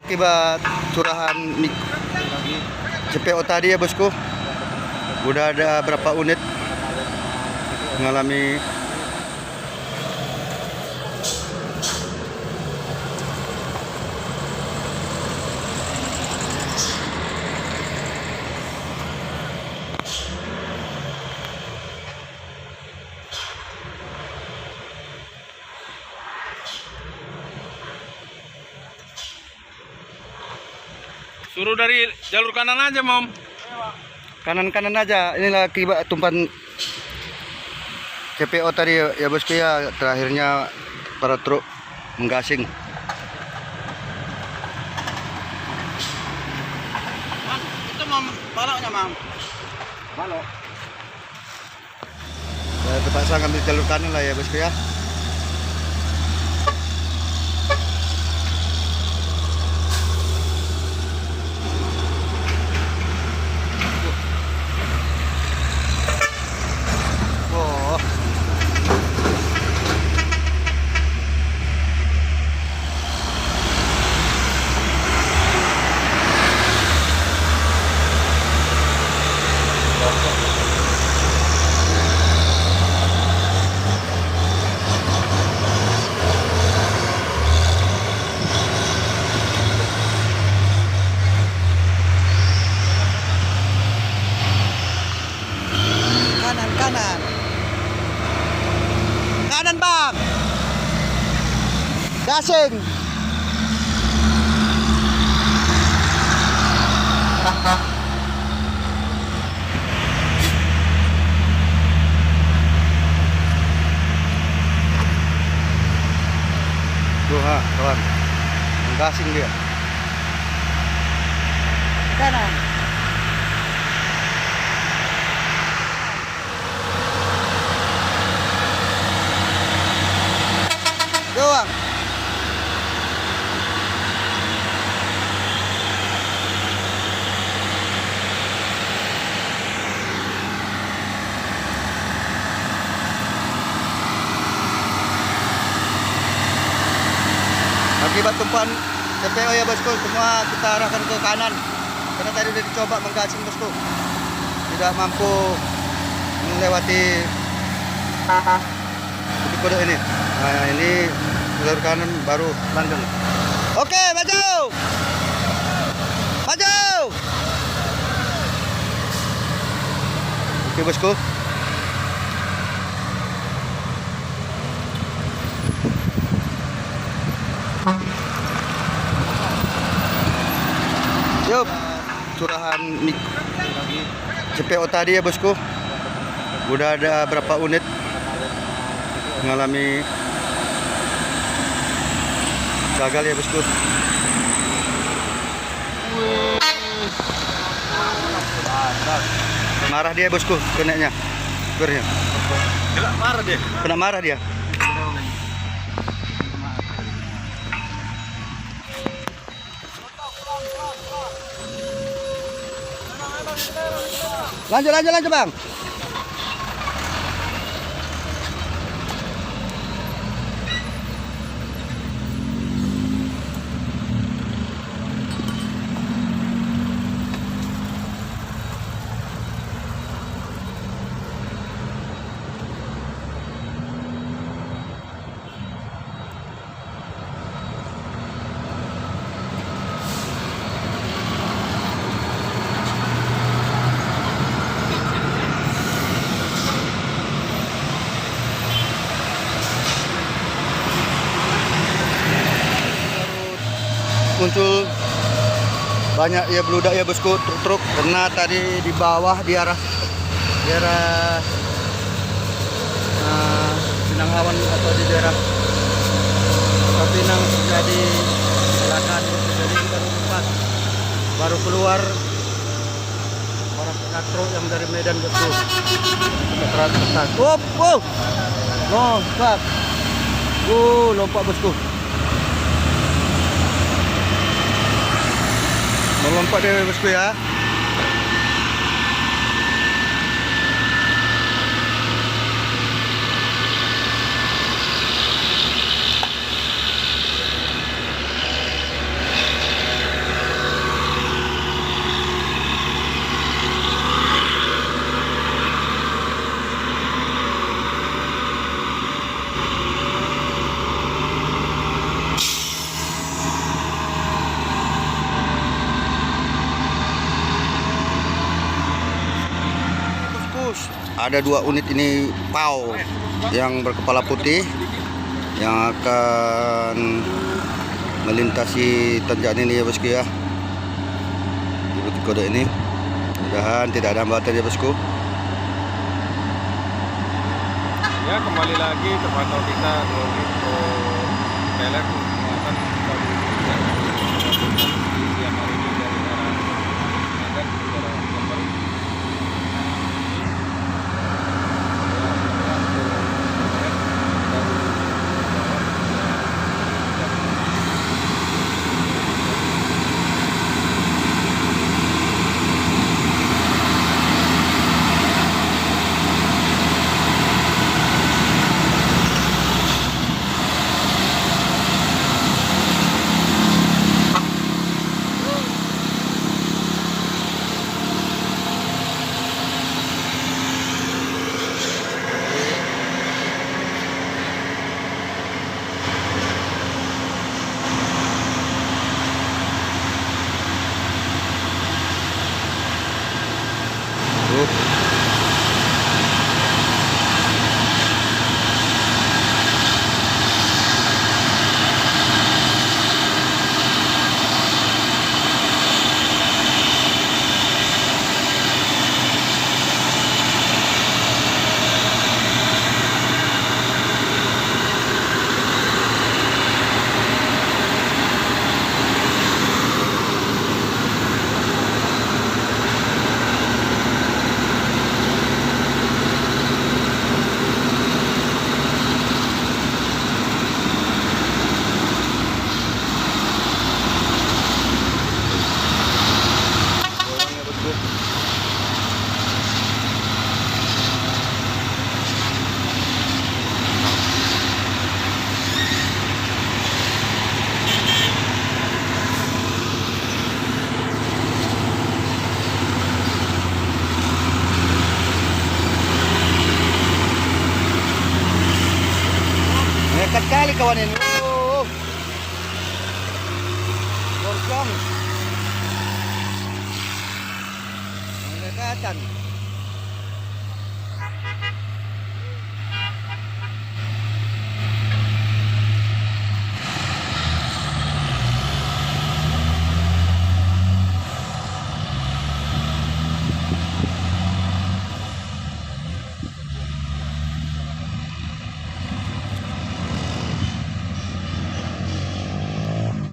Akibat curahan CPO tadi ya bosku, udah ada berapa unit mengalami Suruh dari jalur kanan aja, Mom. kanan aja. Inilah akibat tumpahan CPO tadi ya bosku ya, terakhirnya para truk menggasing. Mas, itu Mom, baloknya, Mom. Balok. Ya, terpaksa ngambil jalur kanan lah ya bosku ya. Oh. Kanan bang, gasing. Tuh ha, kawan, gasing dia. Kanan. Doang. Akibat tumpahan CPO ya bosku, semua kita arahkan ke kanan karena tadi udah dicoba menggasing bosku, tidak mampu melewati kode ini. Nah ini jalur kanan baru langgeng. Oke, maju, maju. Oke bosku. Yuk, curahan CPO tadi ya bosku, udah ada berapa unit mengalami gagal ya bosku. Marah dia bosku, kenanya supirnya. Kena marah dia. Lanjut bang. Muncul banyak ya beludak ya bosku, truk karena tadi di bawah di arah Pinang Awan atau di daerah Pinang terjadi kecelakaan. Jadi kita baru keluar para truk yang dari Medan bosku. Keras. Lompat. Lompat bosku. Melompat deh bosku ya. ada 2 unit ini PAU yang berkepala putih yang akan melintasi tanjakan ini ya bosku ya. Di kode ini mudah-mudahan tidak ada hambatan ya bosku. Ya, kembali lagi terpantau kita untuk pelet muatan di siang hari ini dari arah Medan ke arah Jember. Nekat kali kawan ini. Borjong. Nekatan.